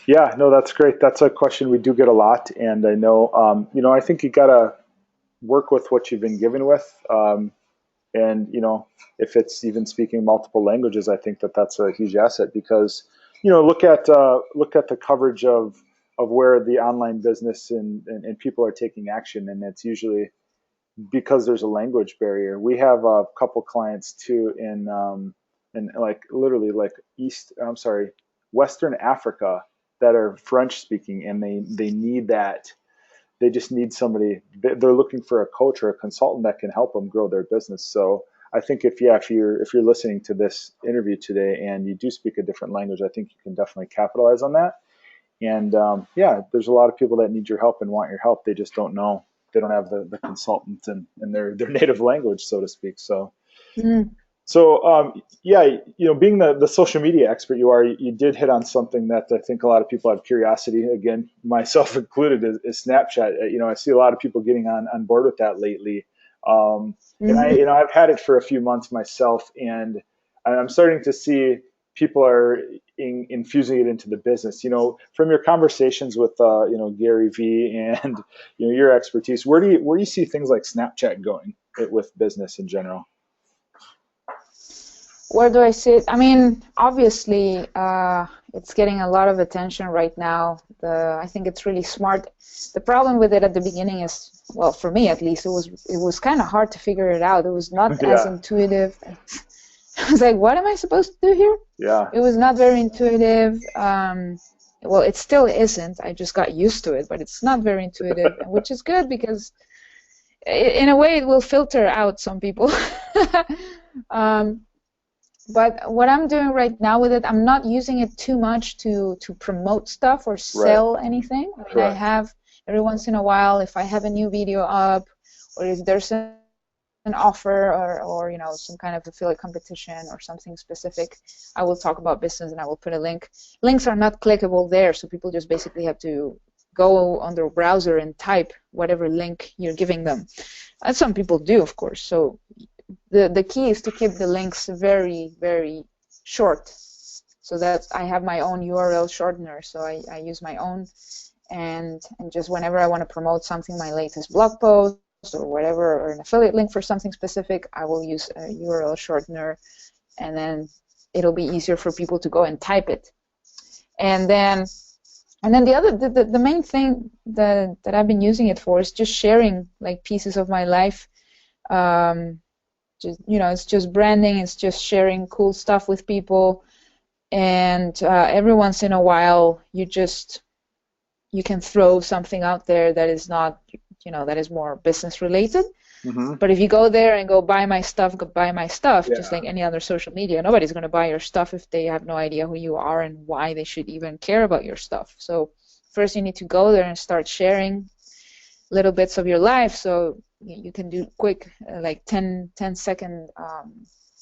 Yeah, no, that's great. That's a question we do get a lot, and I know, I think you gotta work with what you've been given with, and if it's even speaking multiple languages, I think that's a huge asset, because look at the coverage of where the online business and people are taking action, and it's usually because there's a language barrier. We have a couple clients too in literally Western Africa that are French speaking, and they need that. They just need somebody. They're looking for a coach or a consultant that can help them grow their business. So I think if you're listening to this interview today and you do speak a different language, I think you can definitely capitalize on that. And there's a lot of people that need your help and want your help. They just don't know. They don't have the consultant in their native language, so to speak. So. So being the social media expert you are, you did hit on something that I think a lot of people have curiosity, again, myself included, is Snapchat. I see a lot of people getting on board with that lately. And I've had it for a few months myself, and I'm starting to see people are infusing it into the business. From your conversations with Gary Vee and your expertise, where do you see things like Snapchat going with business in general? Where do I see it? I mean, obviously, it's getting a lot of attention right now. I think it's really smart. The problem with it at the beginning is, well, for me at least, it was kind of hard to figure it out. It was not as intuitive. I was like, what am I supposed to do here? Yeah. It was not very intuitive. Well, it still isn't. I just got used to it, but it's not very intuitive, which is good because in a way it will filter out some people. But what I'm doing right now with it, I'm not using it too much to promote stuff or sell anything. I mean, I have every once in a while, if I have a new video up, or if there's an offer or some kind of affiliate competition or something specific, I will talk about business and I will put a link. Links are not clickable there, so people just basically have to go on their browser and type whatever link you're giving them. And some people do, of course. So the key is to keep the links very, very short, so that I have my own URL shortener. So I use my own, and just whenever I want to promote something, my latest blog post or whatever, or an affiliate link for something specific, I will use a URL shortener, and then it'll be easier for people to go and type it. And then the main thing that I've been using it for is just sharing like pieces of my life. Just, it's just branding. It's just sharing cool stuff with people. And every once in a while, you can throw something out there that is not, that is more business related. Mm-hmm. But if you go there and go buy my stuff, Yeah. just like any other social media, nobody's going to buy your stuff if they have no idea who you are and why they should even care about your stuff. So first you need to go there and start sharing little bits of your life. So you can do quick, like 10 second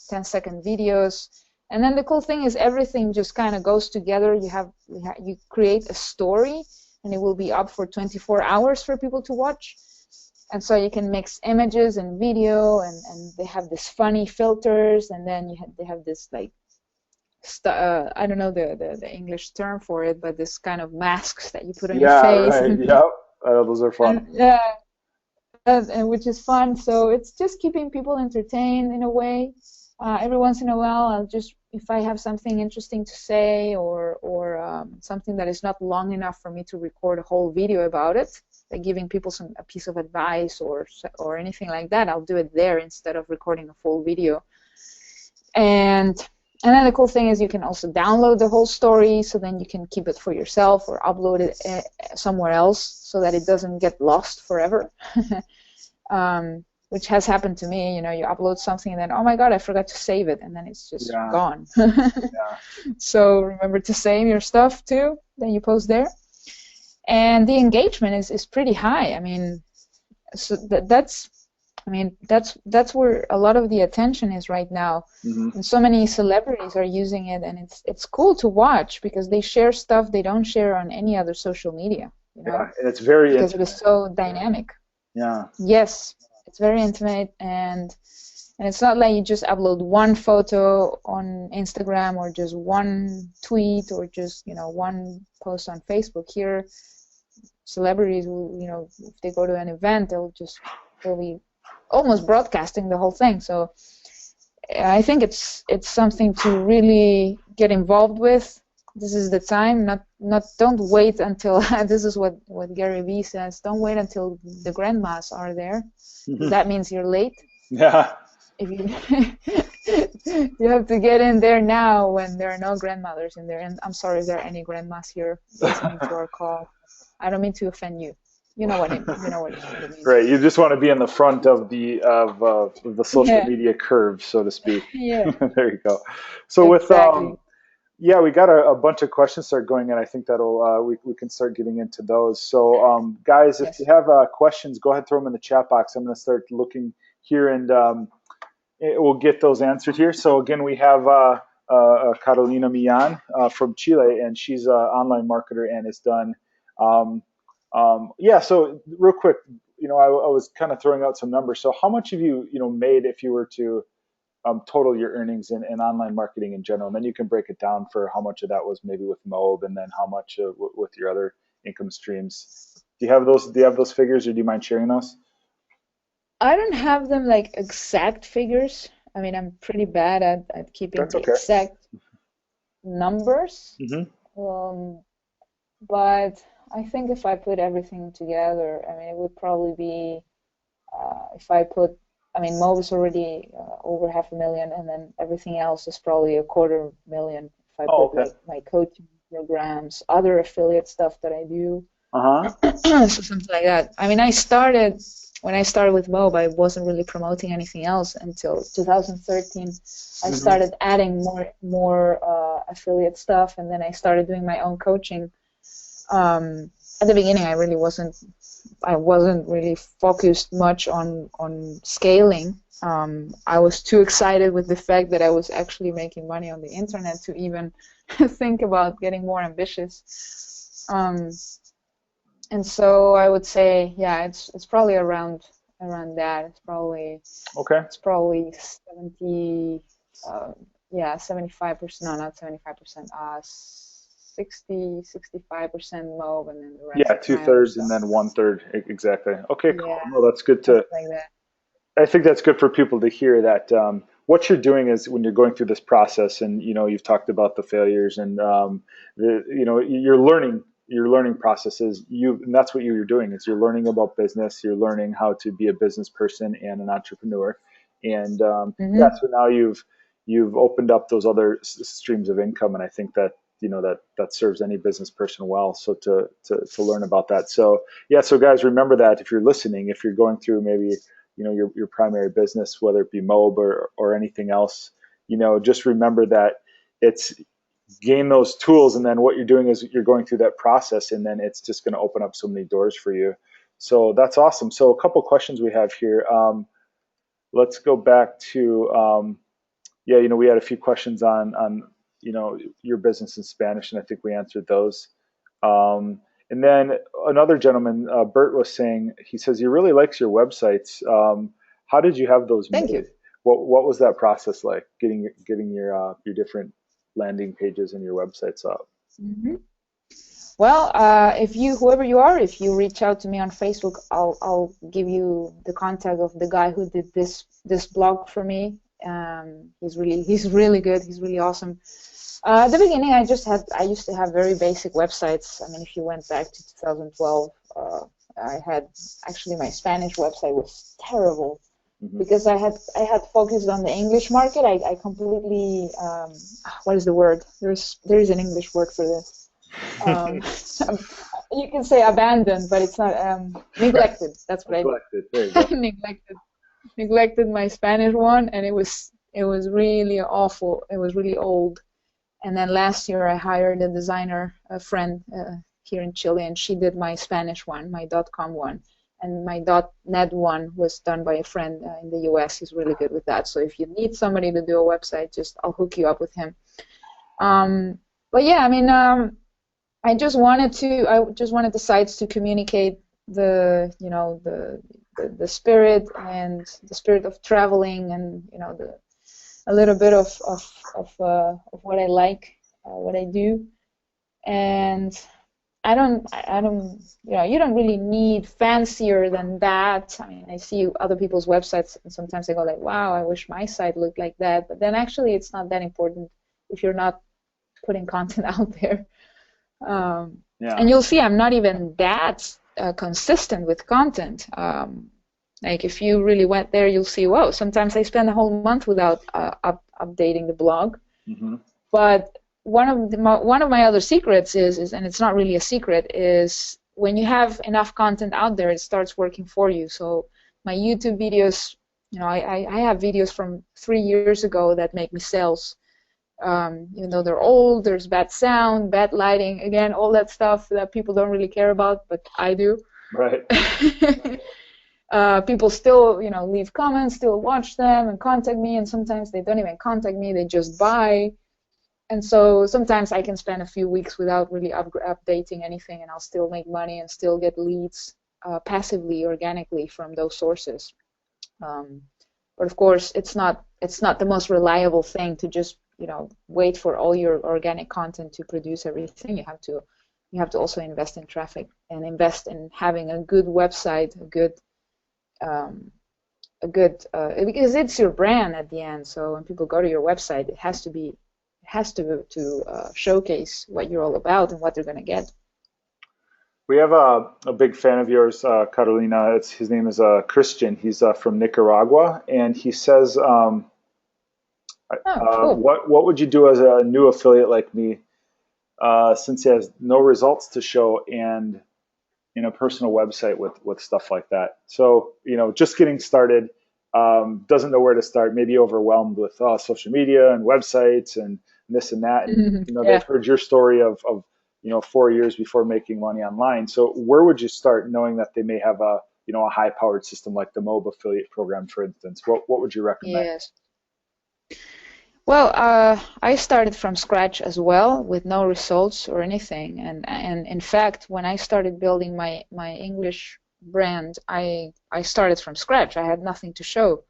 videos. And then the cool thing is everything just kind of goes together. You create a story and it will be up for 24 hours for people to watch. And so you can mix images and video, and they have this funny filters, and then they have this like, I don't know the English term for it, but this kind of masks that you put on your face. Right. Yep. Those are fun. And which is fun. So it's just keeping people entertained in a way. Every once in a while, I'll just, if I have something interesting to say or something that is not long enough for me to record a whole video about it, like giving people a piece of advice or anything like that, I'll do it there instead of recording a full video. And then the cool thing is you can also download the whole story, so then you can keep it for yourself or upload it somewhere else so that it doesn't get lost forever. Which has happened to me. You upload something and then, oh my God, I forgot to save it, and then it's just gone. So remember to save your stuff too, then you post there. And the engagement is pretty high. I mean, so that's where a lot of the attention is right now. Mm-hmm. And so many celebrities are using it, and it's cool to watch because they share stuff they don't share on any other social media. Yeah, and it's very because intimate. it is so dynamic. Yeah. Yes, it's very intimate, and it's not like you just upload one photo on Instagram or just one tweet or just one post on Facebook. Here, celebrities will, if they go to an event, they'll be almost broadcasting the whole thing. So I think it's something to really get involved with. This is the time. Don't wait until this is what Gary Vee says. Don't wait until the grandmas are there. That means you're late. Yeah. If you have to get in there now when there are no grandmothers in there. And I'm sorry if there are any grandmas here listening to our call. I don't mean to offend you. You know what it means. Right. You just want to be in the front of the social media curve, so to speak. Yeah. There you go. So exactly. with we got a bunch of questions start going in. I think that'll we can start getting into those. So guys, if you have questions, go ahead, throw them in the chat box. I'm going to start looking here, and we'll get those answered here. So again, we have Carolina Millan from Chile, and she's an online marketer and has done. So real quick, I was kind of throwing out some numbers. So how much have you made if you were to total your earnings in online marketing in general? And then you can break it down for how much of that was maybe with Mob, and then how much with your other income streams. Do you have those figures, or do you mind sharing those? I don't have them like exact figures. I mean, I'm pretty bad at keeping the exact numbers. Mm-hmm. But I think if I put everything together, I mean, it would probably be Mob is already over $500,000, and then everything else is probably $250,000 if I put like my coaching programs, other affiliate stuff that I do. So something like that. I mean, when I started with Mob, I wasn't really promoting anything else until 2013. I started adding more affiliate stuff, and then I started doing my own coaching. At the beginning, I wasn't really focused much on scaling. I was too excited with the fact that I was actually making money on the internet to even think about getting more ambitious. And so I would say, it's probably around that. It's probably 70, 75%. No, not 75%. 65% Mob, and then the rest. 2/3 and then 1/3. Exactly. Okay, cool. No, that's good to. Like that. I think that's good for people to hear that. what you're doing is when you're going through this process, and you've talked about the failures and your learning processes. And that's what you're doing is you're learning about business. You're learning how to be a business person and an entrepreneur. And so now you've opened up those other streams of income, and I think that that serves any business person well. So to learn about that. So so guys, remember that if you're listening, if you're going through maybe your primary business, whether it be Mob or anything else, just remember that it's gain those tools, and then what you're doing is you're going through that process, and then it's just going to open up so many doors for you. So that's awesome. So a couple questions we have here. Let's go back to we had a few questions on your business in Spanish, and I think we answered those. And then another gentleman, Bert, was saying, he says he really likes your websites. How did you have those Thank made? you. What was that process like, getting your different landing pages and your websites up? Mm-hmm. Well, whoever you are, if you reach out to me on Facebook, I'll give you the contact of the guy who did this blog for me. He's really good. He's really awesome. At the beginning, I used to have very basic websites. I mean, if you went back to 2012, I had actually my Spanish website was terrible because I had focused on the English market. I completely what is the word? There is an English word for this. You can say abandoned, but it's not neglected. That's what Neglected. There you go. neglected my Spanish one, and it was really awful. It was really old. And then last year I hired a designer, a friend here in Chile, and she did my Spanish one, my .com one, and my .net one was done by a friend in the US. He's really good with that. So if you need somebody to do a website, I'll hook you up with him. But yeah, I mean, I just wanted the sites to communicate the spirit and the spirit of traveling, and a little bit of what I like, what I do, and I don't you don't really need fancier than that. I mean, I see other people's websites, and sometimes I go like, wow, I wish my site looked like that. But then actually, it's not that important if you're not putting content out there. And you'll see I'm not even that consistent with content. Like if you really went there, you'll see, whoa, sometimes I spend a whole month without updating the blog. Mm-hmm. But one of my other secrets is, and it's not really a secret, is when you have enough content out there, it starts working for you. So my YouTube videos, I have videos from 3 years ago that make me sales. Even though they're old, there's bad sound, bad lighting, again, all that stuff that people don't really care about, but I do. Right. People still, leave comments, still watch them and contact me, and sometimes they don't even contact me, they just buy. And so sometimes I can spend a few weeks without really updating anything, and I'll still make money and still get leads passively, organically from those sources. But of course, it's not the most reliable thing to just wait for all your organic content to produce everything. You have to also invest in traffic and invest in having a good website, because it's your brand at the end. So when people go to your website, it has to showcase what you're all about and what they're going to get. We have a big fan of yours, Carolina. His name is Christian. He's from Nicaragua, and he says, cool. What would you do as a new affiliate like me, since he has no results to show and a personal website with stuff like that? So just getting started, doesn't know where to start, maybe overwhelmed with social media and websites and this and that. And they've heard your story of 4 years before making money online. So where would you start, knowing that they may have a high-powered system like the MOB affiliate program, for instance? What would you recommend? Yes. Well, I started from scratch as well, with no results or anything. And in fact, when I started building my English brand, I started from scratch. I had nothing to show.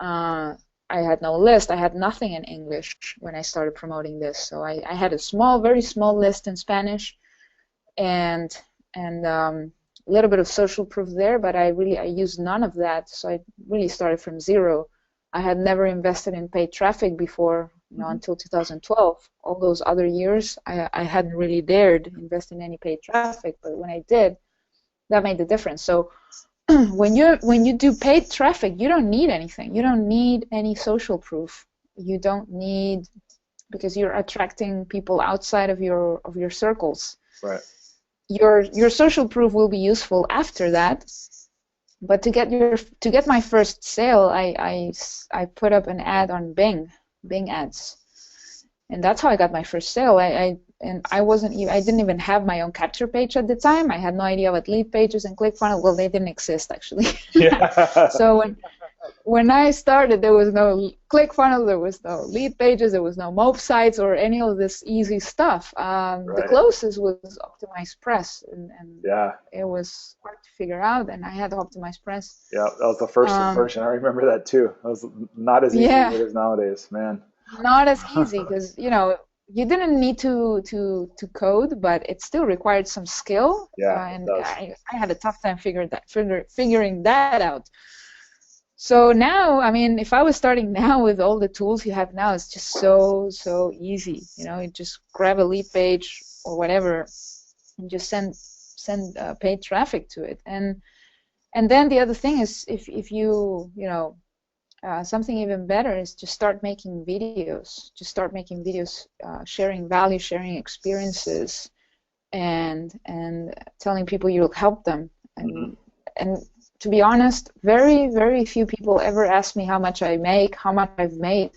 I had no list. I had nothing in English when I started promoting this. So I had a very small list in Spanish, and a little bit of social proof there. But I used none of that. So I really started from zero. I had never invested in paid traffic before, until 2012. All those other years, I hadn't really dared invest in any paid traffic, but when I did, that made the difference. So when you do paid traffic, you don't need anything. You don't need any social proof. You don't need, because you're attracting people outside of your circles. Right. Your social proof will be useful after that. But to get my first sale, I put up an ad on Bing ads, and that's how I got my first sale. I didn't even have my own capture page at the time. I had no idea what lead pages and ClickFunnels. Well, they didn't exist actually. Yeah. So when I started, there was no ClickFunnels, there was no lead pages, there was no mob sites or any of this easy stuff. The closest was Optimized Press, and it was hard to figure out, and I had Optimized Press. Yeah, that was the first version. I remember that too. That was not as easy as it is nowadays, man. Not as easy, because you didn't need to code, but it still required some skill. Yeah, and I had a tough time figuring that out. So now, I mean, if I was starting now with all the tools you have now, it's just so easy. You just grab a lead page or whatever, and just send paid traffic to it. And then the other thing is, if you something even better is to start making videos. Just start making videos, sharing value, sharing experiences, and telling people you'll help them. And to be honest, very, very few people ever ask me how much I make, how much I've made.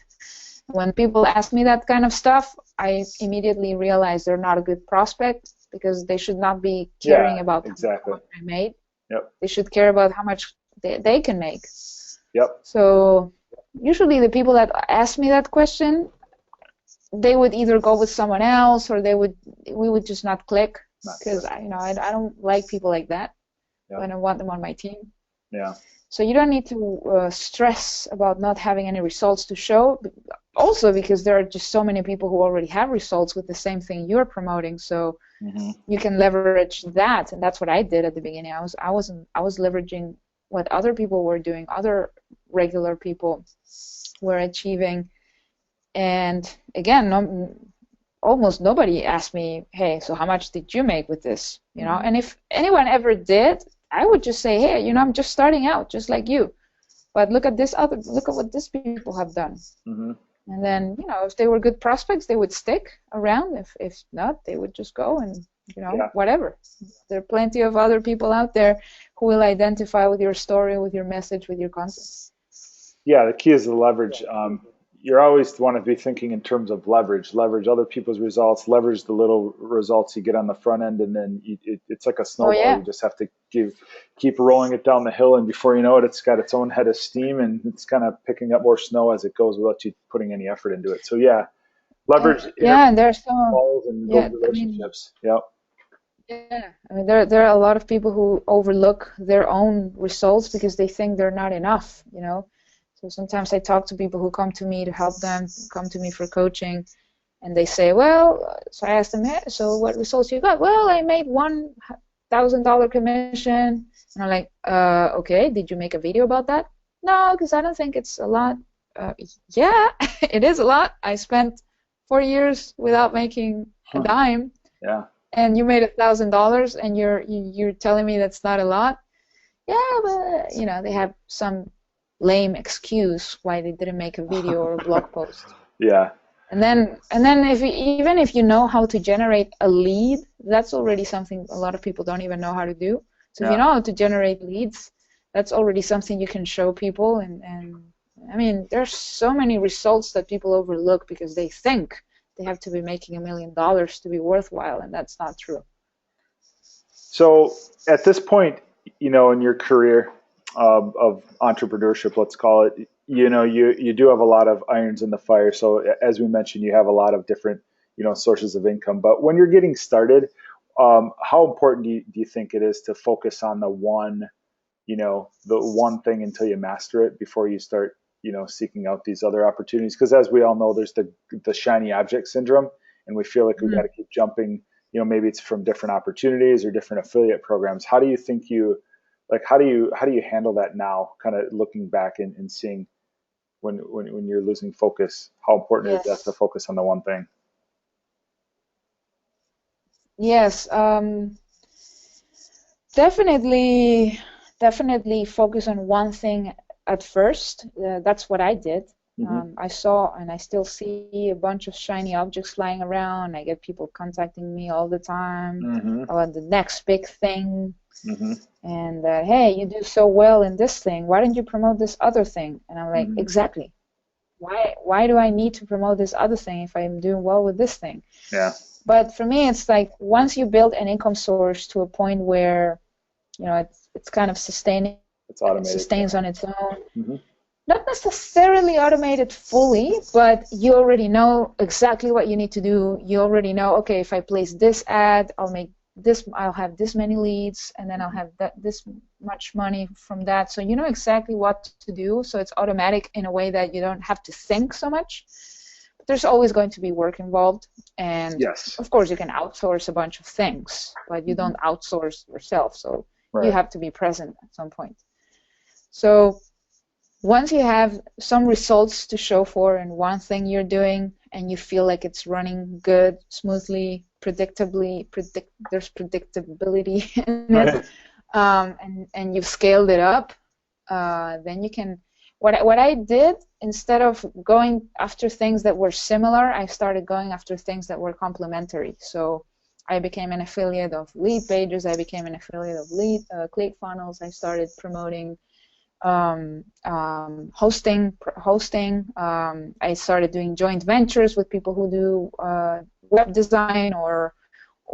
When people ask me that kind of stuff, I immediately realize they're not a good prospect, because they should not be caring about how much I made. Yep. They should care about how much they can make. Yep. So usually the people that ask me that question, they would either go with someone else, or we would just not click, because I don't like people like that. Yep. I don't want them on my team. Yeah. So you don't need to stress about not having any results to show. Also, because there are just so many people who already have results with the same thing you're promoting. So you can leverage that, and that's what I did at the beginning. I was leveraging what other people were doing, other regular people were achieving, and again, almost nobody asked me, "Hey, so how much did you make with this?" And if anyone ever did, I would just say, "Hey, I'm just starting out, just like you, but look at what these people have done." And then, if they were good prospects, they would stick around. If not, they would just go and, whatever. There are plenty of other people out there who will identify with your story, with your message, with your content. Yeah, the key is the leverage. You always want to be thinking in terms of leverage other people's results, leverage the little results you get on the front end, and then it's like a snowball. You just have to keep rolling it down the hill, and before you know it, it's got its own head of steam, and it's kind of picking up more snow as it goes without you putting any effort into it. So leverage. And there's some relationships. Yeah, I mean, there are a lot of people who overlook their own results because they think they're not enough. So sometimes I talk to people who come to me to help them, come to me for coaching, and they say, well, so I ask them, hey, so what results you got? Well, I made $1,000 commission. And I'm like, okay, did you make a video about that? No, because I don't think it's a lot. Yeah, it is a lot. I spent 4 years without making a dime. Yeah. And you made $1,000, and you're telling me that's not a lot? Yeah, but they have some lame excuse why they didn't make a video or a blog post. Yeah. And then even if you know how to generate a lead, that's already something a lot of people don't even know how to do. So if you know how to generate leads, that's already something you can show people. And I mean, there's so many results that people overlook because they think they have to be making $1 million to be worthwhile, and that's not true. So at this point, in your career of entrepreneurship, let's call it, you do have a lot of irons in the fire. So as we mentioned, you have a lot of different, sources of income. But when you're getting started, how important do you think it is to focus on the one thing until you master it before you start, seeking out these other opportunities? Because as we all know, there's the shiny object syndrome, and we feel like we've got to keep jumping. Maybe it's from different opportunities or different affiliate programs. How do you think how do you handle that now, kind of looking back and seeing, when you're losing focus, how important is that to Yes. focus on the one thing? Yes. Definitely, definitely focus on one thing at first. That's what I did. Hmm. I saw and I still see a bunch of shiny objects flying around. I get people contacting me all the time Hmm. about the next big thing. Hmm. And hey, you do so well in this thing. Why don't you promote this other thing? And I'm like, Hmm. exactly. Why do I need to promote this other thing if I'm doing well with this thing? Yeah, But for me, it's like once you build an income source to a point where it's kind of sustaining, it's automated. sustains on its own. Hmm. Not necessarily automated fully, but you already know exactly what you need to do. You already know, okay, if I place this ad, I'll have this many leads, and then I'll have this much money from that. So you know exactly what to do. So it's automatic in a way that you don't have to think so much. But there's always going to be work involved, and Yes. of course you can outsource a bunch of things, but you Hmm. don't outsource yourself. So you Right. have to be present at some point. So once you have some results to show for in one thing you're doing and you feel like it's running good, smoothly, there's predictability in it, Right. and you've scaled it up, then you can. What I did, instead of going after things that were similar, I started going after things that were complementary. So I became an affiliate of lead pages. I became an affiliate of ClickFunnels. I started promoting hosting. I started doing joint ventures with people who do web design or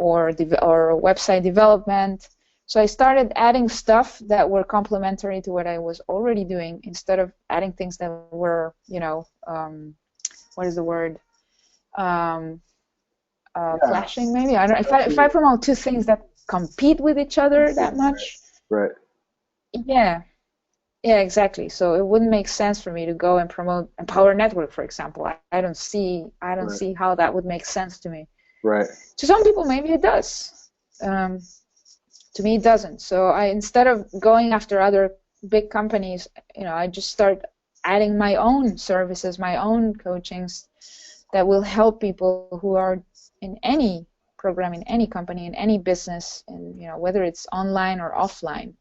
website development. So I started adding stuff that were complementary to what I was already doing, instead of adding things that were, what is the word? Yeah. Clashing, maybe. I don't. If I Absolutely. promote two things that compete with each other that much, Right. yeah. Yeah, exactly. So it wouldn't make sense for me to go and promote Empower Network, for example. I don't Right. see how that would make sense to me. Right. To some people, maybe it does. Um, to me, it doesn't. So instead of going after other big companies, I just start adding my own services, my own coachings that will help people who are in any program, in any company, in any business, and whether it's online or offline.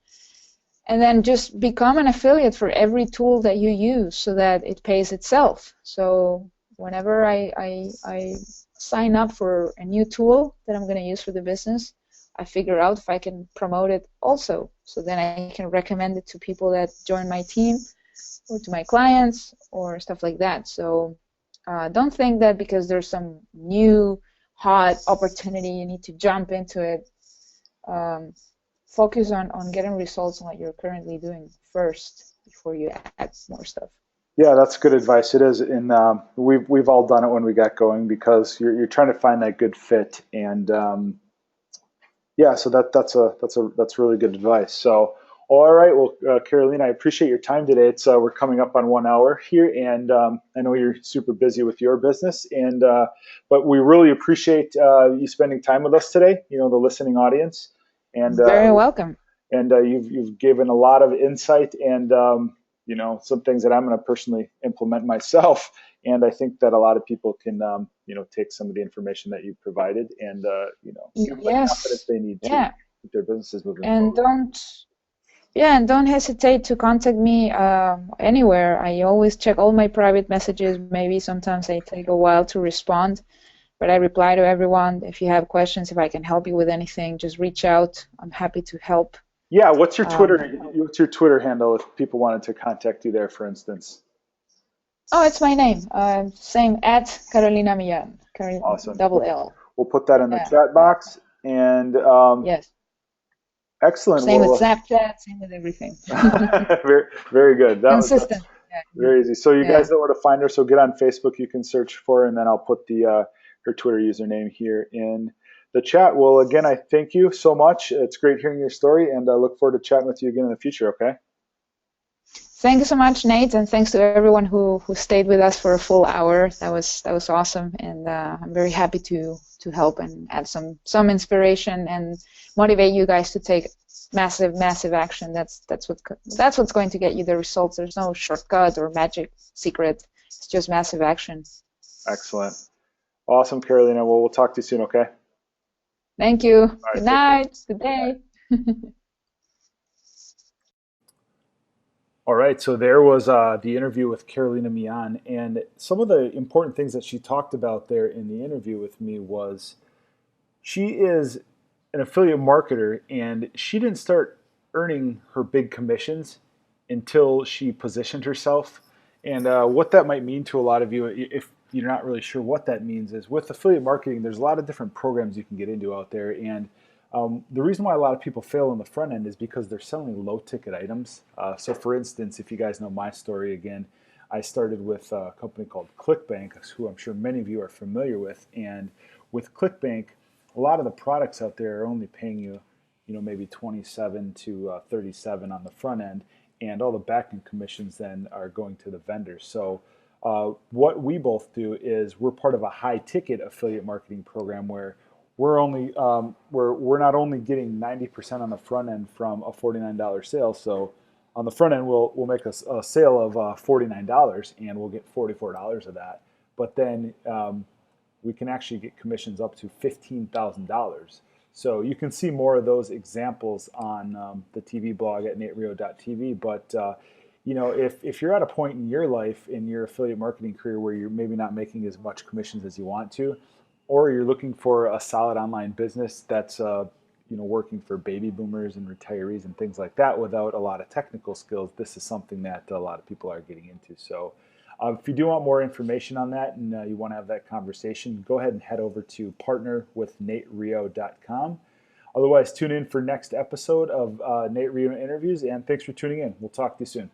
And then just become an affiliate for every tool that you use so that it pays itself. So whenever I sign up for a new tool that I'm going to use for the business, I figure out if I can promote it also. So then I can recommend it to people that join my team or to my clients or stuff like that. So don't think that because there's some new hot opportunity you need to jump into it. Focus on getting results on what you're currently doing first before you add more stuff. Yeah, that's good advice. It is, and we've all done it when we got going because you're trying to find that good fit, and yeah, so that's really good advice. So, all right, well, Carolina, I appreciate your time today. It's we're coming up on 1 hour here, and I know you're super busy with your business, and but we really appreciate you spending time with us today. The listening audience, and Very welcome. you've given a lot of insight and some things that I'm going to personally implement myself. And I think that a lot of people can take some of the information that you provided and give them the confidence Yes. they need to Yeah. keep their businesses moving And forward. don't hesitate to contact me anywhere. I always check all my private messages. Maybe sometimes they take a while to respond, but I reply to everyone. If you have questions, if I can help you with anything, just reach out. I'm happy to help. Yeah, what's your Twitter? Um, What's your Twitter handle if people wanted to contact you there, for instance? oh, it's my name. Same at Carolina Millan. Awesome. Double L. We'll put that in the Yeah. chat box. And Yes. excellent. Same with Well, Snapchat. Same with everything. very, very good. That's Consistent. Yeah. very easy. So you Yeah. guys know where to find her. So get on Facebook. You can search for her, and then I'll put the her Twitter username here in the chat. Well, again, I thank you so much. It's great hearing your story, and I look forward to chatting with you again in the future. Okay. Thank you so much, Nate, and thanks to everyone who stayed with us for a full hour. That was awesome, and I'm very happy to help and add some inspiration and motivate you guys to take massive action. That's what's going to get you the results. There's no shortcut or magic secret. It's just massive action. Excellent. Awesome, Carolina. Well, we'll talk to you soon, okay? Thank you. All right, Good take care. night. Good day. All right, so there was the interview with Carolina Millan, and some of the important things that she talked about there in the interview with me was she is an affiliate marketer, and she didn't start earning her big commissions until she positioned herself. And what that might mean to a lot of you, if you're not really sure what that means, is with affiliate marketing, there's a lot of different programs you can get into out there. And the reason why a lot of people fail on the front end is because they're selling low ticket items. So, for instance, if you guys know my story again, I started with a company called ClickBank, who I'm sure many of you are familiar with. And with ClickBank, a lot of the products out there are only paying you, maybe 27 to 37 on the front end, and all the back end commissions then are going to the vendors. So what we both do is we're part of a high ticket affiliate marketing program where we're not only getting 90% on the front end from a $49 sale. So on the front end, we'll make a sale of $49 and we'll get $44 of that. But then we can actually get commissions up to $15,000. So you can see more of those examples on the TV blog at naterio.tv. But if you're at a point in your life in your affiliate marketing career where you're maybe not making as much commissions as you want to, or you're looking for a solid online business that's working for baby boomers and retirees and things like that without a lot of technical skills, this is something that a lot of people are getting into. So if you do want more information on that and you want to have that conversation, go ahead and head over to partnerwithnaterio.com. Otherwise, tune in for next episode of Nate Rio Interviews, and thanks for tuning in. We'll talk to you soon.